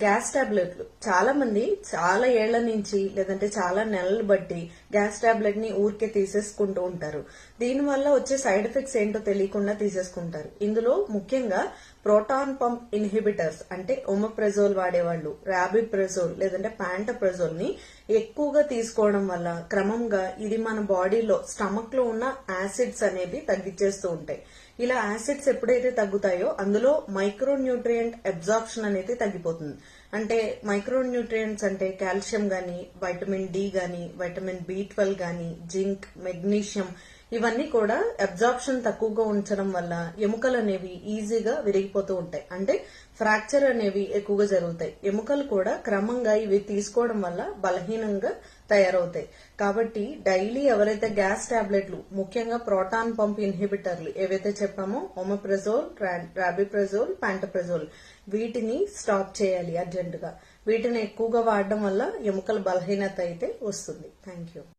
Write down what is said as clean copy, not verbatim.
Gas టాబ్లెట్లు చాలా మంది చాలా ఏళ్ల నుంచి లేదంటే చాలా నెలలు బట్టి గ్యాస్ టాబ్లెట్ ని ఊరికే తీసేసుకుంటూ ఉంటారు. దీనివల్ల వచ్చే సైడ్ ఎఫెక్ట్స్ ఏంటో తెలియకుండా తీసేసుకుంటారు. ఇందులో ముఖ్యంగా ప్రోటాన్ పంప్ ఇన్హిబిటర్స్ అంటే ఒమోప్రెజోల్ వాడేవాళ్ళు రాబిప్రెజోల్ లేదంటే ప్యాంటప్రెజోల్ ని ఎక్కువగా తీసుకోవడం వల్ల క్రమంగా ఇది మన బాడీలో స్టమక్ లో ఉన్న యాసిడ్స్ అనేవి తగ్గించేస్తూ ఉంటాయి. ఇలా యాసిడ్స్ ఎప్పుడైతే తగ్గుతాయో అందులో మైక్రో న్యూట్రియంట్ అబ్జార్ప్షన్ అనేది తగ్గిపోతుంది. అంటే మైక్రో న్యూట్రియంట్స్ అంటే కాల్షియం గాని, వైటమిన్ డి గాని, వైటమిన్ B12 గాని, జింక్, మెగ్నీషియం ఇవన్నీ కూడా అబ్జార్ప్షన్ తక్కువగా ఉంచడం వల్ల ఎముకలు అనేవి ఈజీగా విరిగిపోతూ ఉంటాయి. అంటే ఫ్రాక్చర్ అనేవి ఎక్కువగా జరుగుతాయి. ఎముకలు కూడా క్రమంగా ఇవి తీసుకోవడం వల్ల బలహీనంగా తయారవుతాయి. కాబట్టి డైలీ ఎవరైతే గ్యాస్ టాబ్లెట్లు ముఖ్యంగా ప్రోటాన్ పంప్ ఇన్హిబిటర్లు ఏవైతే చెప్పామో ఒమోప్రెజోల్, రాబిప్రెజోల్, ప్యాంటప్రెజోల్ వీటిని స్టాప్ చేయాలి అర్జెంటుగా. వీటిని ఎక్కువగా వాడడం వల్ల ఎముకల బలహీనత అయితే వస్తుంది. Thank you.